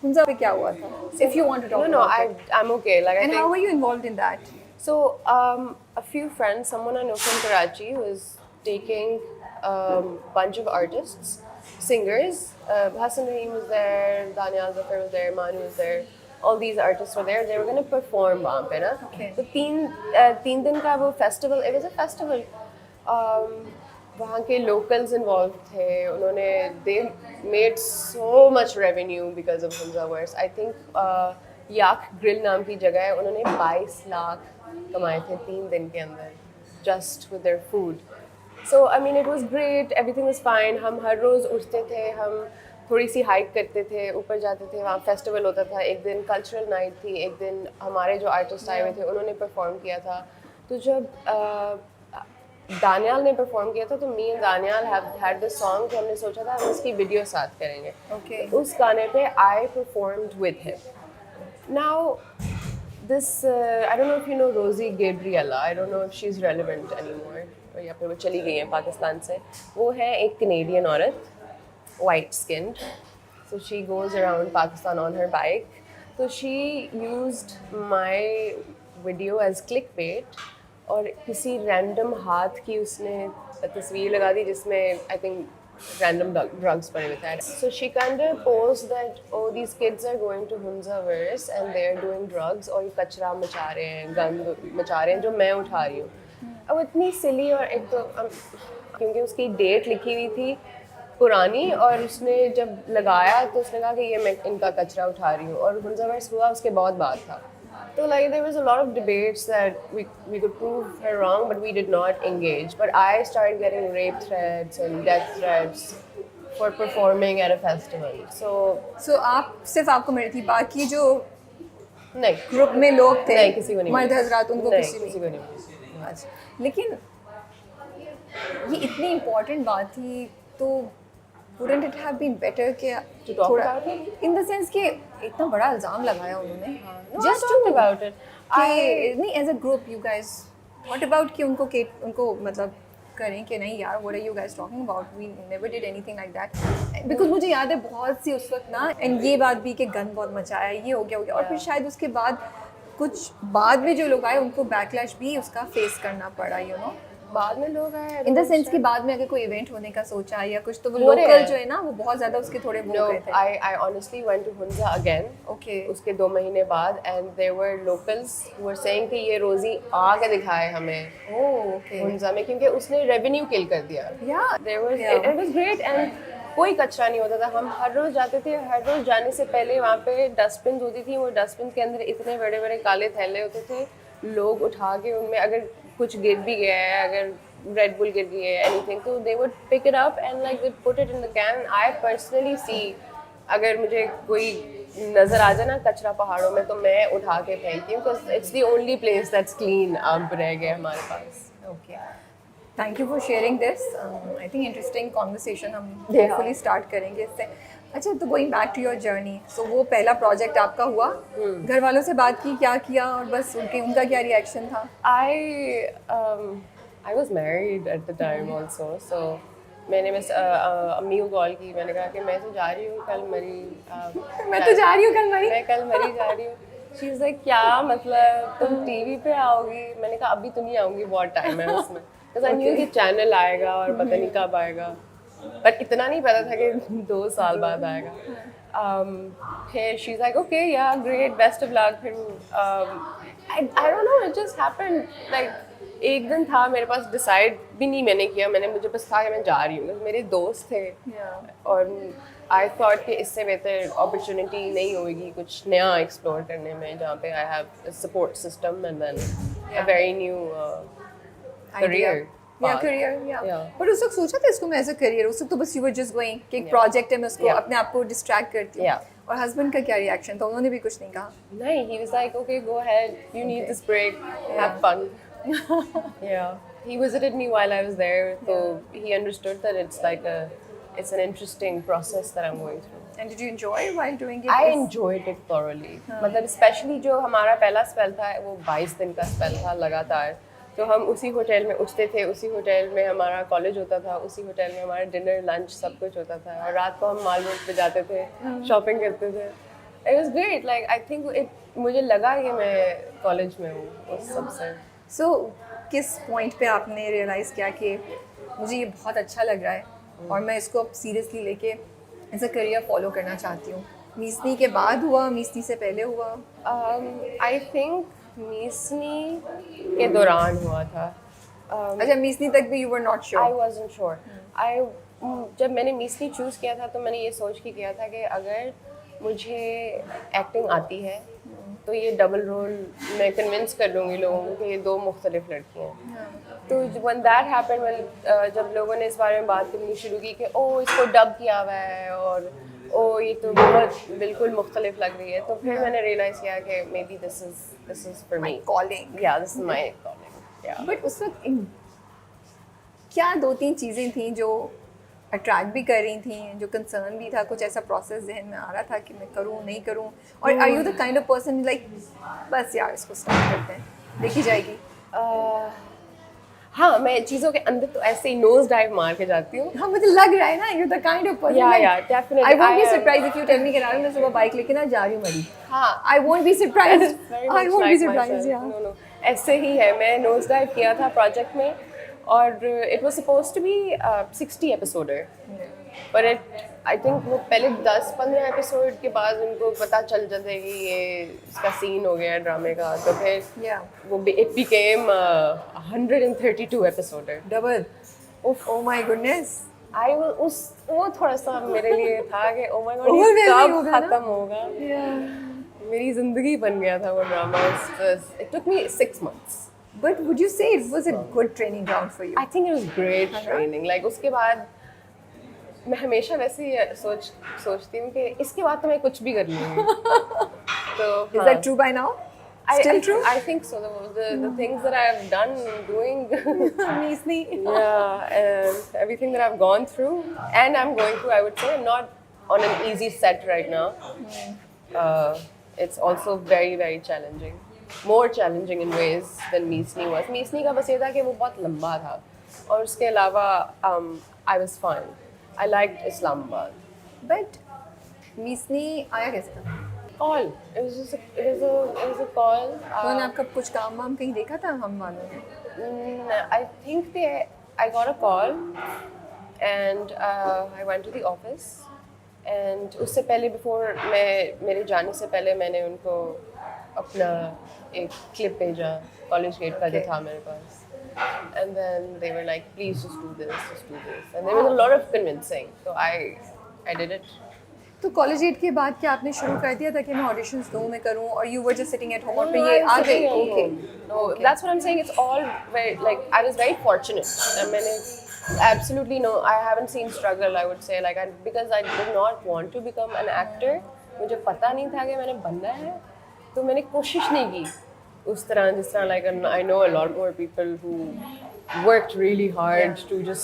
Hunza पे क्या हुआ था? If you want to talk No, about it. I'm okay. Like I And think. how were you involved in that? So, a few friends, someone I know from Karachi was taking a bunch of artists, singers. Hassan Rahim was there, Daniel Zafar was there, Manu was there. All these artists were there. They were going to perform वहाँ पे ना. Okay. तो तीन दिन का वो festival. It was a festival. वहाँ के locals involved थे. उन्होंने they made so much revenue because of Hunzaverse. I think yak grill नाम की जगह है. उन्होंने 22 लाख कमाए थे 3 दिन के अंदर just with their food. So I mean it was great, everything was fine. हम हर रोज़ उठते थे, हम थोड़ी सी हाइक करते थे, ऊपर जाते थे, वहाँ फेस्टिवल होता था. एक दिन कल्चरल नाइट थी, एक दिन हमारे जो आर्टिस्ट आए हुए थे उन्होंने परफॉर्म किया था. तो जब दानियाल ने परफॉर्म किया था तो me and Daniyal had this song कि हमने सोचा था हम इसकी वीडियो साथ करेंगे. Okay. तो उस गाने पे आई performed with him. Now, this I don't know if you know Rosie Gabriella. I don't know if she's relevant anymore. या फिर वो चली गई है पाकिस्तान से. वो है एक Canadian औरत, white skinned. So she goes around Pakistan on her bike. So she used my video as clickbait. और किसी random हाथ की उसने तस्वीर लगा दी जिसमें I think random drugs पड़े हुए थे. So she kind of posed that oh these kids are going to Hunzaverse and they are doing drugs और ये कचरा मचा रहे हैं, गंद मचा रहे हैं जो मैं उठा रही हूँ. अब इतनी सिली और एक तो क्योंकि उसकी डेट लिखी हुई थी पुरानी और उसने जब लगाया तो उसने कहा कि ये मैं इनका कचरा उठा रही हूँ और Hunzaverse हुआ उसके बहुत बाद था. So like there was a lot of debates that we could prove her wrong, but we did not engage. But I started getting rape threats and death threats for performing at a festival. So आप सिर्फ आपको मिली थी, बाकी जो नहीं group में लोग थे, नहीं किसी को नहीं मर्द मिली. हजरात उनको नहीं, किसी को नहीं मिली. अच्छा, लेकिन ये इतनी इम्पोर्टेंट बात थी तो wouldn't it have been better कि To talk थोड़ा about it? in the sense कि इतना बड़ा इल्ज़ाम लगाया उन्होंने. No, I talked about it. कि नहीं as a group you guys what about कि उनको मतलब करें कि नहीं यार what are you guys talking about, we never did anything like that, because मुझे याद है बहुत सी उस वक्त ना and ये बात भी कि गन बहुत मचाया, ये हो गया और फिर शायद उसके बाद कुछ बाद में जो लोग आए उनको बैकलैश भी उसका फेस करना पड़ा, you know. बाद में लोग आए इन द सेंस कि बाद में अगर कोई इवेंट होने का सोचा या कुछ तो वो हो रहे लोकल हैं. जो है ना वो बहुत ज़्यादा उसके थोड़े वो No, गए थे. I honestly went to Hunza again. Okay. उसके 2 महीने बाद and there were locals who were saying कि ये रोज़ी आके दिखाए हमें Oh, okay. हुंजा में क्योंकि उसने रेवेन्यू किल कर दिया. Yeah. There was Yeah. it was great and कोई कचरा नहीं होता था. हम हर रोज़ जाते थे, हर रोज़ जाने से पहले वहाँ पे डस्टबिन होती थी. वो डस्टबिन के अंदर इतने बड़े बड़े काले थैले होते थे. लोग उठा के उनमें अगर कुछ गिर भी गया है, अगर रेड बुल गिर गई है anything, तो they would pick it up and like they put it in the can. I personally see अगर मुझे कोई नज़र आ जाए ना कचरा पहाड़ों में तो मैं उठा के फेंकती हूँ because it's the only place that's clean अब रह गए हमारे पास. Okay. Thank you for sharing this. I think interesting conversation हम Yeah. hopefully start करेंगे इससे. अच्छा तो going back to your journey. So वो पहला project आपका हुआ. घर वालों से बात की, क्या किया और बस उनका क्या reaction था? I was married at the time also, so मैंने बस अम्मी को कॉल की. मैंने कहा कि मैं तो जा रही हूँ कल मरी. मैं तो जा रही हूँ कल मरी. मैं कल मरी जा रही हूँ. She was like क्या मतलब तुम टीवी पे आओगी? मैंने कहा अभी तो नहीं आऊँगी, बहुत टाइम है उसमें. Because I knew कि चैनल आएगा और पता नहीं कब आएगा. बट इतना नहीं पता था कि 2 साल बाद आएगा. फिर she's like okay yeah great best of luck. फिर I don't know, it just happened like एक दिन था मेरे पास, डिसाइड भी नहीं मैंने किया. मुझे बस था कि मैं जा रही हूँ. मेरे दोस्त थे और आई थॉट कि इससे बेहतर अपॉर्चुनिटी नहीं होगी कुछ नया एक्सप्लोर करने में जहाँ पे I have support system and then a very new career. पर उस वक्त सोचा था इसको मैं एज अ करियर? उस वक्त तो बस यू वर जस्ट गोइंग कि एक प्रोजेक्ट है, मैं उसको अपने आप को डिस्ट्रैक्ट करती हूँ. और हस्बैंड का क्या रिएक्शन था? उन्होंने भी कुछ नहीं कहा? नहीं, he was like okay go ahead, you need this break, have fun. Yeah, he visited me while I was there, so he understood that it's an interesting process that I'm going through. And did you enjoy while doing it? I enjoyed it thoroughly. मतलब especially जो हमारा पहला spell था वो 22 दिन का spell था लगातार. तो हम उसी होटल में उठते थे, उसी होटल में हमारा कॉलेज होता था, उसी होटल में हमारा डिनर लंच सब कुछ होता था और रात को हम माल रोड पे जाते थे, शॉपिंग करते थे. It was great. Like I think मुझे लगा कि मैं कॉलेज में हूँ उस सबसे. सो किस पॉइंट पे आपने रियलाइज़ किया कि मुझे ये बहुत अच्छा लग रहा है और मैं इसको अब सीरियसली लेके एज अ करियर फॉलो करना चाहती हूँ? मीसनी के बाद हुआ, मीसनी से पहले हुआ? I think मीसनी के दौरान हुआ था. अच्छा, मीसनी तक भी you were not I sure? wasn't sure. जब मैंने मीसनी चूज़ किया था तो मैंने ये सोच के किया था कि अगर मुझे एक्टिंग आती है तो ये डबल रोल मैं कन्विंस कर लूँगी लोगों को कि ये दो मुख्तलिफ लड़कियाँ हैं. तो when that happened, जब लोगों ने इस बारे में बात करनी शुरू की कि ओ इसको डब किया हुआ है और ओ ये तो बहुत बिल्कुल मुख्तलिफ लग रही है, तो फिर मैंने रियलाइज़ किया कि may be this is for me. Calling. या दिस इज़ माई कॉलिंग. या बट उस वक्त क्या 2-3 चीज़ें थी जो अट्रैक्ट भी कर रही थी, जो कंसर्न भी था, कुछ ऐसा प्रोसेस जहन में आ रहा था कि मैं करूँ नहीं करूँ? और are you the kind of person like बस यार इसको स्टार्ट करते हैं, देखी जाएगी? हाँ, मैं चीज़ों के अंदर तो ऐसे ही नोज डाइव मार के जाती हूँ. हाँ, मुझे लग रहा है ना you the kind of person. Yeah, definitely. I won't be I am- surprise if you tell me कि यार मैं सुबह बाइक लेके ना जा रही हूँ मरी. हाँ, आई won't be surprise. very I much won't be like surprise. myself. या No, ऐसे ही है. मैं नोज डाइव किया था प्रोजेक्ट में और it was suppose to be 60 episoder, पर आई थिंक वो पहले 10-15 एपिसोड के बाद उनको पता चल जाता है कि ये इसका सीन हो गया ड्रामे का, तो फिर या वो इट बिकेम 132 एपिसोडर. डबल. उफ, ओह माय गुडनेस. वो थोड़ा सा मेरे लिए था कि ओ माय गॉड Overwhelming हो कब गया ना? खत्म होगा. मेरी जिंदगी बन गया था वो drama. It took me 6 months. But would you say it was a good training ground for you? I think it was great training. Like उसके बाद मैं हमेशा वैसे ही सोचती हूँ कि इसके बाद तो मैं कुछ भी कर लूँगी. तो Is that true by now? Still true? I think so. The things that I have done, doing, Meesni. yeah, and everything that I've gone through, and I'm going through. I would say I'm not on an easy set right now. It's also very, very challenging. More challenging in ways than Meesni was. Meesni का बस ये था कि वो बहुत लंबा था, और उसके अलावा I was fine. I liked Islamabad. But Meesni आया कैसे था? Call. It was a call. कौन आपका कुछ काम वाम कहीं देखा था हम वालों ने? I think I got a call, and I went to the office. And उससे पहले मेरे जाने से पहले मैंने उनको अपना एक क्लिप भेजा कॉलेज गेट का जो था मेरे पास. And then they were like, please just do this. And there was a lot of convincing. So I did it. तो कॉलेज एट के बाद क्या आपने शुरू कर दिया था कि मैं ऑडिशंस दूँ, मैं करूँ, और you were just sitting at home और फिर ये आ गई? Okay. No, that's what I'm saying. It's all very, like, I was very fortunate. And मैंने absolutely no, I haven't seen struggle, I would say. Like, because I did not want to become an actor. मुझे पता नहीं था कि मैंने बनना है, तो मैंने कोशिश नहीं की उस तरह जिस तरह, like, I know a lot more people who worked really hard to just